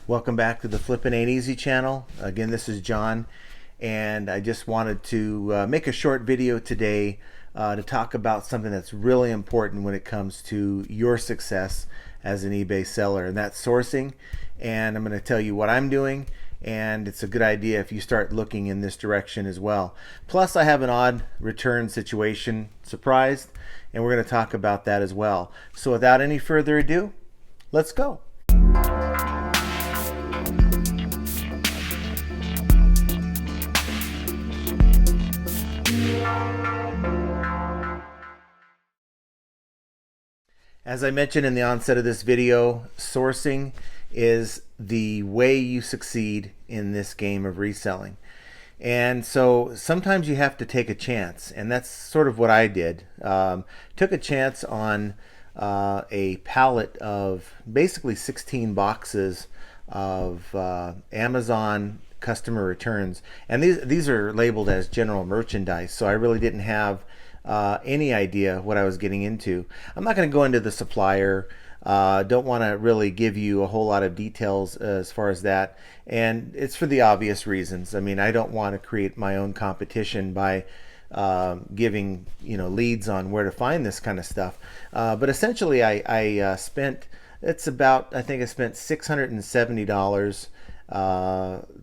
Welcome back to the Flippin' Ain't Easy channel. Again, this is John, and I just wanted to make a short video today to talk about something that's really important when it comes to your success as an eBay seller, and that's sourcing. And I'm going to tell you what I'm doing, and it's a good idea if you start looking in this direction as well. Plus, I have an odd return situation surprised, and we're going to talk about that as well. So without any further ado, let's go. As I mentioned in the onset of this video, sourcing is the way you succeed in this game of reselling. And so sometimes you have to take a chance, and that's sort of what I did. Took a chance on a pallet of basically 16 boxes of Amazon customer returns, and these are labeled as general merchandise, so I really didn't have any idea what I was getting into. I'm not going to go into the supplier. Don't want to really give you a whole lot of details as far as that, and it's for the obvious reasons. I mean, I don't want to create my own competition by giving leads on where to find this kind of stuff. But essentially, I spent, it's about, I think I spent $670.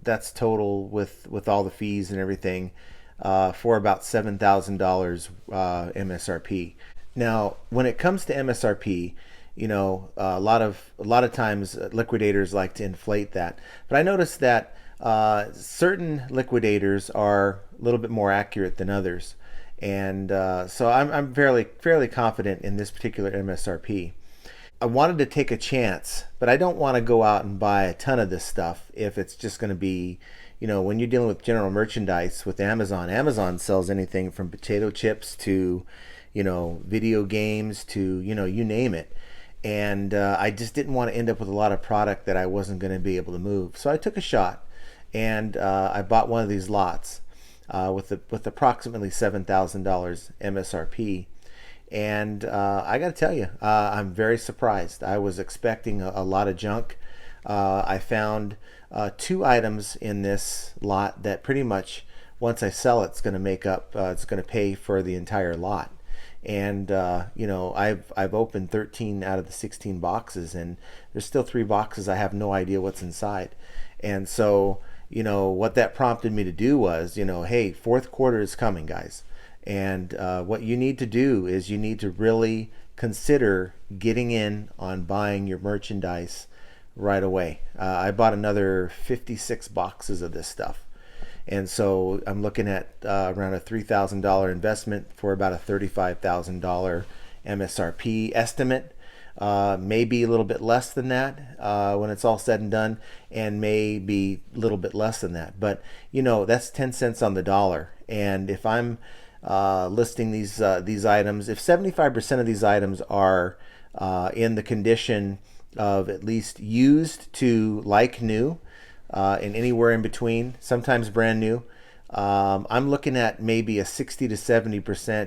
That's total with all the fees and everything, for about $7,000 MSRP. Now, when it comes to MSRP, a lot of times liquidators like to inflate that, but I noticed that certain liquidators are a little bit more accurate than others, and so I'm fairly confident in this particular MSRP. I wanted to take a chance, but I don't want to go out and buy a ton of this stuff if it's just going to be, when you're dealing with general merchandise with Amazon sells anything from potato chips to, video games to, you name it. And I just didn't want to end up with a lot of product that I wasn't going to be able to move. So I took a shot, and I bought one of these lots with approximately $7,000 MSRP. And I got to tell you, I'm very surprised. I was expecting a lot of junk. I found 2 items in this lot that pretty much, once I sell it, it's going to make up, it's going to pay for the entire lot. And I've opened 13 out of the 16 boxes, and there's still 3 boxes I have no idea what's inside. And so what that prompted me to do was, hey, fourth quarter is coming, guys. And what you need to do is you need to really consider getting in on buying your merchandise right away. I bought another 56 boxes of this stuff. And so I'm looking at around a $3,000 investment for about a $35,000 MSRP estimate. Maybe a little bit less than that when it's all said and done, and maybe a little bit less than that. But that's 10 cents on the dollar. And if I'm listing these items, if 75% of these items are in the condition of at least used to like new, and anywhere in between, sometimes brand new, I'm looking at maybe a 60 to 70%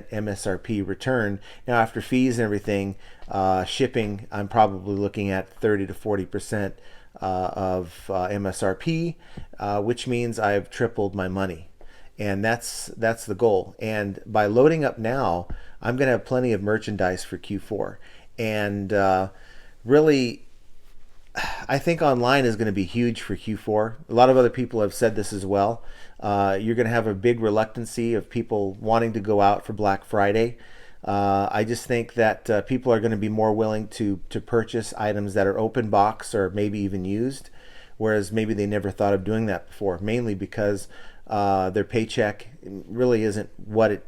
MSRP return. Now, after fees and everything, shipping, I'm probably looking at 30 to 40% of MSRP, which means I've tripled my money. And that's the goal. And by loading up now, I'm going to have plenty of merchandise for Q4. And really, I think online is going to be huge for Q4. A lot of other people have said this as well. You're going to have a big reluctancy of people wanting to go out for Black Friday. I just think that people are going to be more willing to purchase items that are open box or maybe even used, whereas maybe they never thought of doing that before, mainly because their paycheck really isn't what it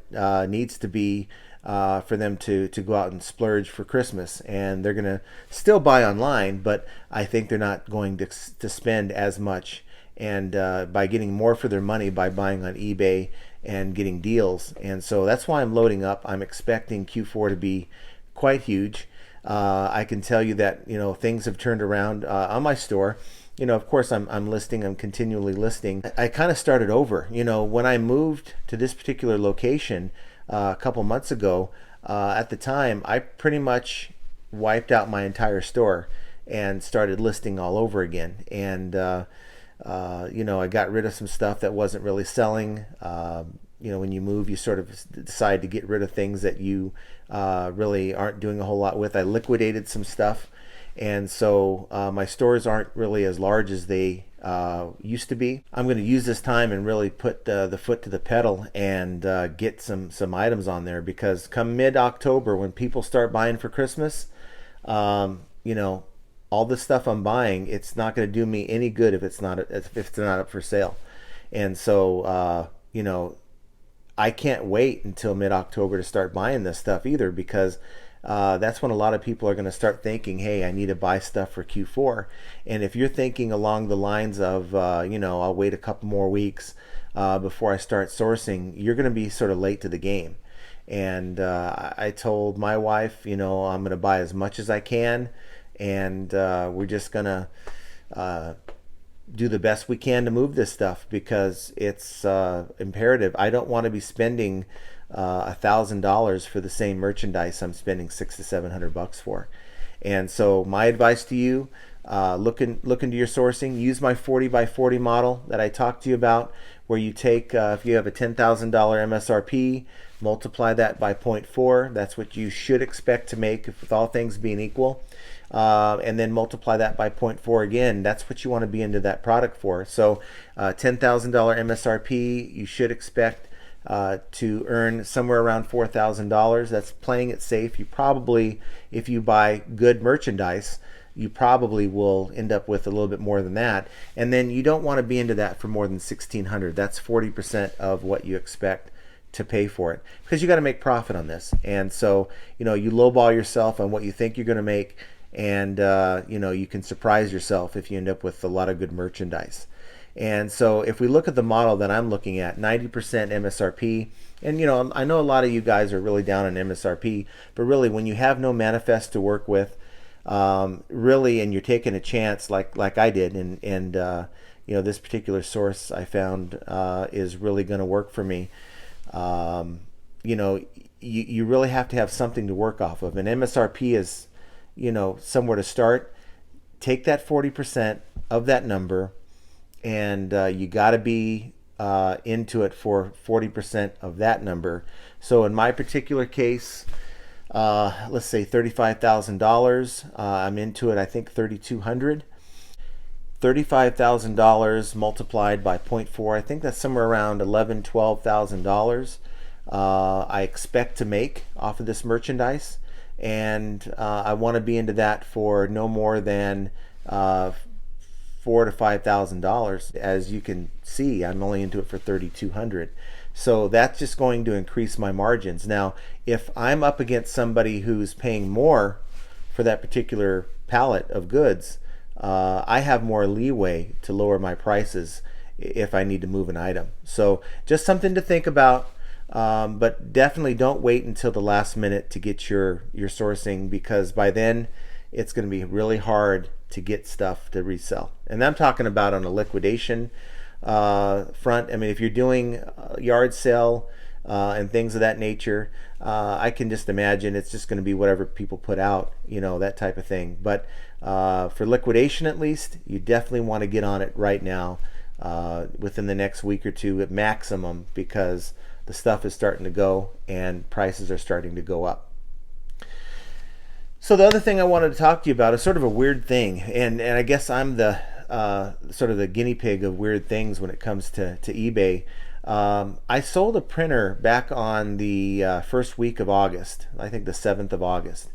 needs to be for them to go out and splurge for Christmas. And they're going to still buy online, but I think they're not going to spend as much, and by getting more for their money by buying on eBay and getting deals. And so that's why I'm loading up. I'm expecting Q4 to be quite huge. I can tell you that things have turned around on my store. Of course, I'm listing, I'm continually listing. I kind of started over. When I moved to this particular location a couple months ago, at the time, I pretty much wiped out my entire store. and started listing all over again. And I got rid of some stuff that wasn't really selling. When you move, you sort of decide to get rid of things that you really aren't doing a whole lot with. I liquidated some stuff, and so my stores aren't really as large as they used to be. I'm going to use this time and really put the foot to the pedal and get some items on there, because come mid-October, when people start buying for Christmas, all this stuff I'm buying, it's not going to do me any good if it's not up for sale. And so I can't wait until mid-October to start buying this stuff either, because that's when a lot of people are going to start thinking, hey, I need to buy stuff for Q4. And if you're thinking along the lines of, I'll wait a couple more weeks before I start sourcing, you're going to be sort of late to the game. And I told my wife, I'm going to buy as much as I can, and we're just going to do the best we can to move this stuff, because it's imperative. I don't want to be spending $1,000 for the same merchandise I'm spending $600 to $700 for. And so my advice to you, look into your sourcing. Use my 40 by 40 model that I talked to you about, where you take, if you have a $10,000 MSRP, multiply that by 0.4. That's what you should expect to make with all things being equal. And then multiply that by 0.4 again. That's what you want to be into that product for. So $10,000 MSRP, you should expect to earn somewhere around $4,000. That's playing it safe. You probably, if you buy good merchandise, you probably will end up with a little bit more than that. And then you don't want to be into that for more than $1,600. That's 40% of what you expect to pay for it, because you got to make profit on this. And so you lowball yourself on what you think you're going to make, and you can surprise yourself if you end up with a lot of good merchandise. And so if we look at the model that I'm looking at, 90% MSRP, and I know a lot of you guys are really down on MSRP, but really when you have no manifest to work with, really, and you're taking a chance like I did, and this particular source I found is really going to work for me. You really have to have something to work off of, and MSRP is somewhere to start. Take that 40% of that number, and you got to be into it for 40% of that number. So in my particular case, let's say $35,000, I'm into it, I think $3,200. $35,000 multiplied by 0.4, I think that's somewhere around $11,000, $12,000 I expect to make off of this merchandise. And I want to be into that for no more than $4,000 to $5,000. As you can see, I'm only into it for $3,200. So that's just going to increase my margins. Now, if I'm up against somebody who's paying more for that particular pallet of goods, I have more leeway to lower my prices if I need to move an item. So just something to think about. But definitely don't wait until the last minute to get your sourcing, because by then it's going to be really hard to get stuff to resell. And I'm talking about on a liquidation front. I mean, if you're doing yard sale and things of that nature, I can just imagine it's just going to be whatever people put out, that type of thing. But for liquidation, at least, you definitely want to get on it right now, within the next week or two at maximum, because the stuff is starting to go and prices are starting to go up. So the other thing I wanted to talk to you about is sort of a weird thing, and I guess I'm the sort of the guinea pig of weird things when it comes to eBay. I sold a printer back on the first week of August, I think the 7th of August,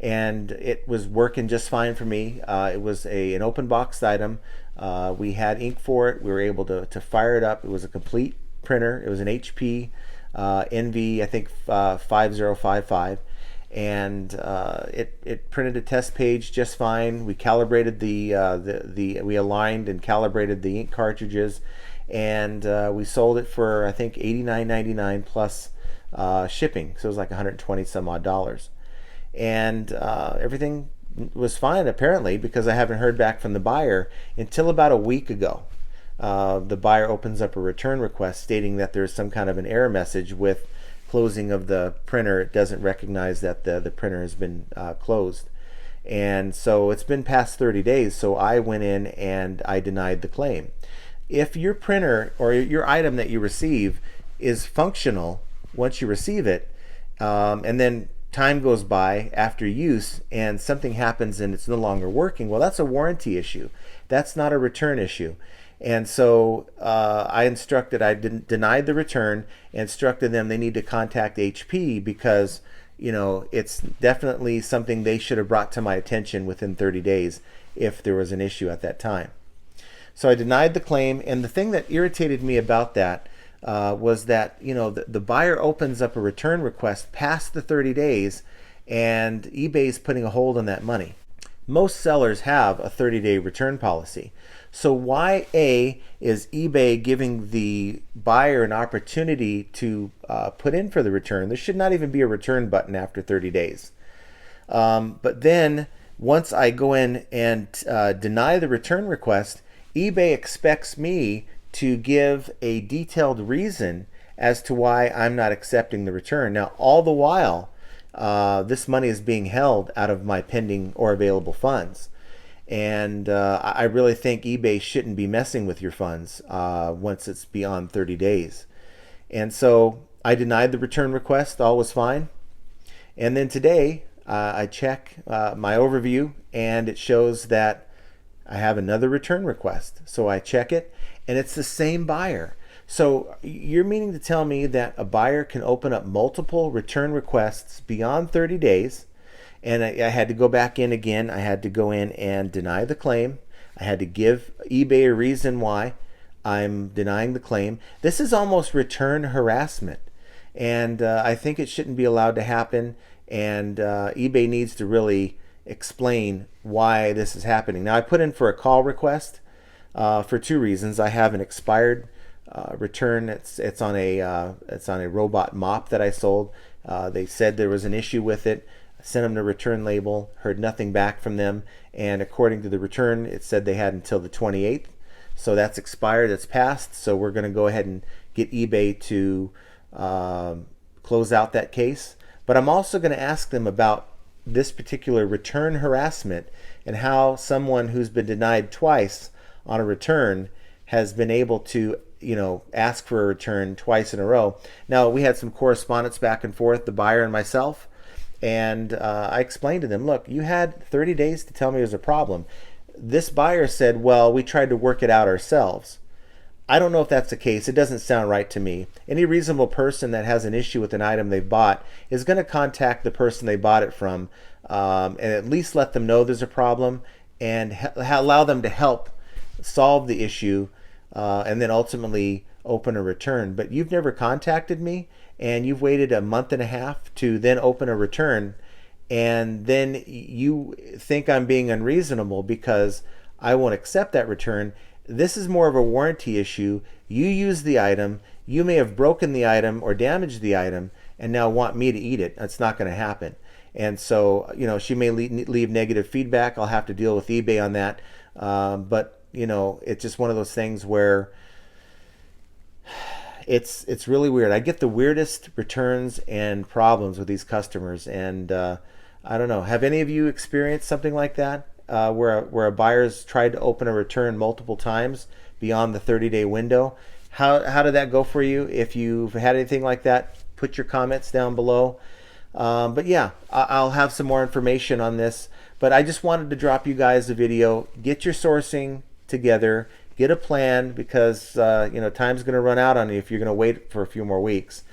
and it was working just fine for me. It was an open boxed item. We had ink for it. We were able to fire it up. It was a complete printer. It was an HP NV, I think 5055, and it printed a test page just fine. We calibrated we aligned and calibrated the ink cartridges, and we sold it for I think $89.99 plus shipping. So it was like 120 some odd dollars, and everything was fine apparently, because I haven't heard back from the buyer until about a week ago. The buyer opens up a return request stating that there's some kind of an error message with closing of the printer. It doesn't recognize that the printer has been closed. And so it's been past 30 days, so I went in and I denied the claim. If your printer or your item that you receive is functional once you receive it, and then time goes by after use and something happens and it's no longer working, well, that's a warranty issue. That's not a return issue. And so I denied the return, and instructed them they need to contact HP, because it's definitely something they should have brought to my attention within 30 days if there was an issue at that time. So I denied the claim, and the thing that irritated me about that was that the buyer opens up a return request past the 30 days, and eBay's putting a hold on that money. Most sellers have a 30-day return policy. So why is eBay giving the buyer an opportunity to put in for the return? There should not even be a return button after 30 days. But then once I go in and deny the return request, eBay expects me to give a detailed reason as to why I'm not accepting the return. Now, all the while, this money is being held out of my pending or available funds. And I really think eBay shouldn't be messing with your funds once it's beyond 30 days. And so I denied the return request. All was fine. And then today I check my overview, and it shows that I have another return request. So I check it, and it's the same buyer. So you're meaning to tell me that a buyer can open up multiple return requests beyond 30 days, and I had to go back in again. I had to go in and deny the claim. I had to give eBay a reason why I'm denying the claim. This is almost return harassment, and I think it shouldn't be allowed to happen, and eBay needs to really explain why this is happening. Now, I put in for a call request for two reasons. I have an expired return. It's on a robot mop that I sold. They said there was an issue with it. I sent them the return label, heard nothing back from them, and according to the return, it said they had until the 28th. So that's expired, that's passed. So we're going to go ahead and get eBay to close out that case. But I'm also going to ask them about this particular return harassment, and how someone who's been denied twice on a return has been able to ask for a return twice in a row. Now, we had some correspondence back and forth, the buyer and myself, and I explained to them, look, you had 30 days to tell me there's a problem. This buyer said, well, we tried to work it out ourselves. I don't know if that's the case. It doesn't sound right to me. Any reasonable person that has an issue with an item they've bought is going to contact the person they bought it from, and at least let them know there's a problem, and allow them to help solve the issue, and then ultimately open a return. But you've never contacted me, and you've waited a month and a half to then open a return, and then you think I'm being unreasonable because I won't accept that return. This is more of a warranty issue. You use the item, you may have broken the item or damaged the item, and now want me to eat it. That's not going to happen. And so, she may leave negative feedback. I'll have to deal with eBay on that. But it's just one of those things where it's really weird. I get the weirdest returns and problems with these customers, and I don't know. Have any of you experienced something like that? Where a buyer's tried to open a return multiple times beyond the 30-day window. How did that go for you? If you've had anything like that, put your comments down below. But yeah, I'll have some more information on this. But I just wanted to drop you guys a video. Get your sourcing together. Get a plan, because time's going to run out on you if you're going to wait for a few more weeks.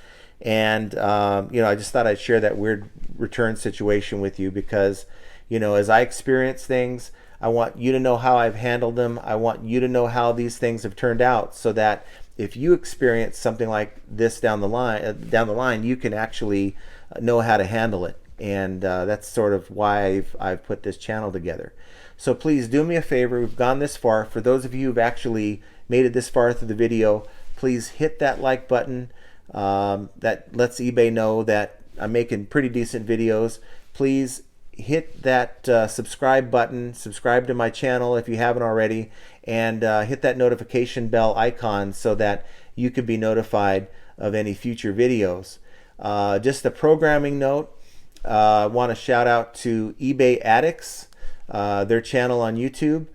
And I just thought I'd share that weird return situation with you, because as I experience things, I want you to know how I've handled them. I want you to know how these things have turned out, so that if you experience something like this down the line, you can actually know how to handle it. And that's sort of why I've put this channel together. So please do me a favor. We've gone this far. For those of you who've actually made it this far through the video, please hit that like button. That lets eBay know that I'm making pretty decent videos. Please hit that subscribe button, subscribe to my channel if you haven't already, and hit that notification bell icon so that you can be notified of any future videos. Just a programming note, I want to shout out to EbayAddicts, their channel on YouTube.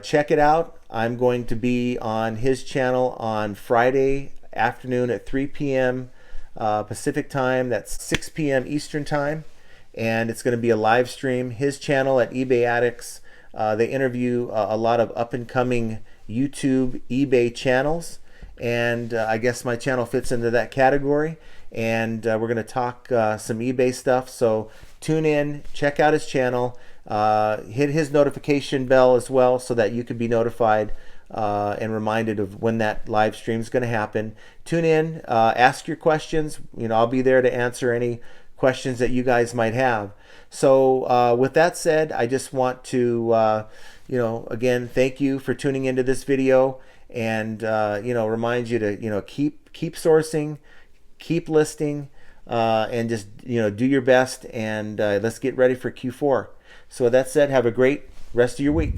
Check it out. I'm going to be on his channel on Friday afternoon at 3 p.m. Pacific time. That's 6 p.m. Eastern time. And it's going to be a live stream. His channel at EbayAddicts, they interview a lot of up-and-coming YouTube eBay channels. And I guess my channel fits into that category. And we're going to talk some eBay stuff. So tune in, check out his channel, hit his notification bell as well so that you can be notified and reminded of when that live stream is going to happen. Tune in, ask your questions. I'll be there to answer any questions that you guys might have. So with that said, I just want to again, thank you for tuning into this video, and remind you to keep sourcing, keep listing, and just do your best, and let's get ready for Q4. So with that said, have a great rest of your week.